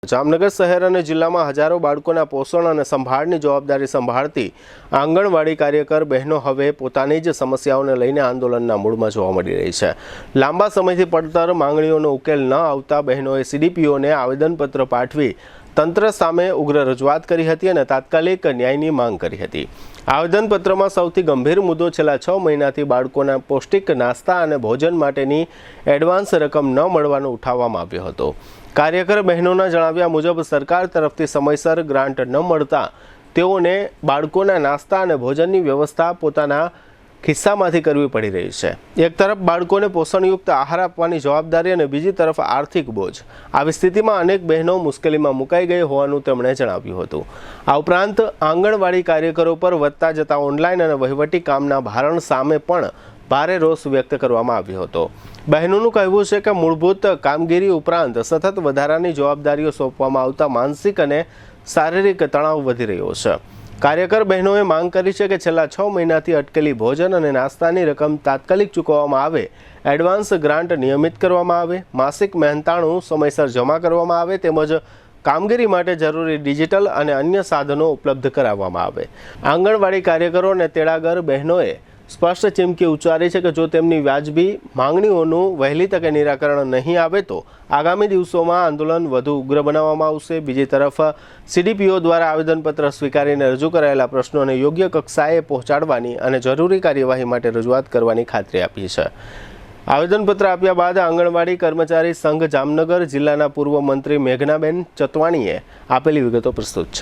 જામનગર શહેર અને જિલ્લામાં હજારો બાળકોના પોષણ અને સંભાળની જવાબદારી સંભાળતી આંગણવાડી કાર્યકર બહેનો હવે પોતાની જ સમસ્યાઓને લઈને આંદોલનના મૂડમાં જોવા મળી રહી છે। લાંબા સમયથી પડતર માંગણીઓનો ઉકેલ ન આવતા બહેનોએ સીડીપીઓને આવેદનપત્ર પાઠવી તંત્ર સામે ઉગ્ર રજૂઆત કરી હતી અને તાત્કાલિક ન્યાયની માંગ કરી હતી। આવેદનપત્રમાં સૌથી ગંભીર મુદ્દો છેલ્લા 6 મહિનાથી બાળકોના પૌષ્ટિક નાસ્તા અને ભોજન માટેની એડવાન્સ રકમ ન મળવાનો ઉઠાવવામાં આવ્યો હતો। કાર્યકર બહેનોના જણાવ્યા મુજબ સરકાર તરફથી સમયસર ગ્રાન્ટ ન મળતા તેઓને બાળકોના નાસ્તા અને ભોજનની વ્યવસ્થા પોતાના ખિસ્સામાંથી કરવી પડી રહી છે। એક તરફ બાળકોને પોષણયુક્ત આહાર આપવાની જવાબદારી અને બીજી તરફ આર્થિક બોજ। આવી સ્થિતિમાં અનેક બહેનો મુશ્કેલીમાં મુકાઈ ગઈ હોવાનું તેમણે જણાવ્યું હતું। આ ઉપરાંત આંગણવાડી કાર્યકરો પર વધતા જતા ઓનલાઈન અને વહીવટી કામના ભારણ સામે પણ ભારે રોષ વ્યક્ત કરવામાં આવ્યો હતો। બહેનોનું કહેવું છે કે મૂળભૂત કામગીરી ઉપરાંત સતત વધારાની જવાબદારીઓ સોંપવામાં આવતા માનસિક અને શારીરિક તણાવ વધી રહ્યો છે। કાર્યકર બહેનોએ માંગ કરી છે કે છેલ્લા 6 મહિનાથી અટકેલી ભોજન અને નાસ્તાની રકમ તાત્કાલિક ચૂકવવામાં આવે, એડવાન્સ ગ્રાન્ટ નિયમિત કરવામાં આવે, માસિક મહેનતાણું સમયસર જમા કરવામાં આવે તેમજ કામગીરી માટે જરૂરી ડિજિટલ અને અન્ય સાધનો ઉપલબ્ધ કરાવવામાં આવે। આંગણવાડી કાર્યકરો અને તેડાગર બહેનોએ સ્પષ્ટ ચીમકી ઉચ્ચારી છે કે જો તેમની વાજબી માંગણીઓનું વહેલી તકે નિરાકરણ નહીં આવે તો આગામી દિવસોમાં આંદોલન વધુ ઉગ્ર બનાવવામાં આવશે। બીજી તરફ સીડીપીઓ દ્વારા આવેદનપત્ર સ્વીકારીને રજૂ કરાયેલા પ્રશ્નોને યોગ્ય કક્ષાએ પહોંચાડવાની અને જરૂરી કાર્યવાહી માટે રજૂઆત કરવાની ખાતરી આપી છે। આવેદનપત્ર આપ્યા બાદ આંગણવાડી કર્મચારી સંઘ જામનગર જિલ્લાના પૂર્વ મંત્રી મેઘનાબેન ચતવાણીએ આપેલી વિગતો પ્રસ્તુત છે।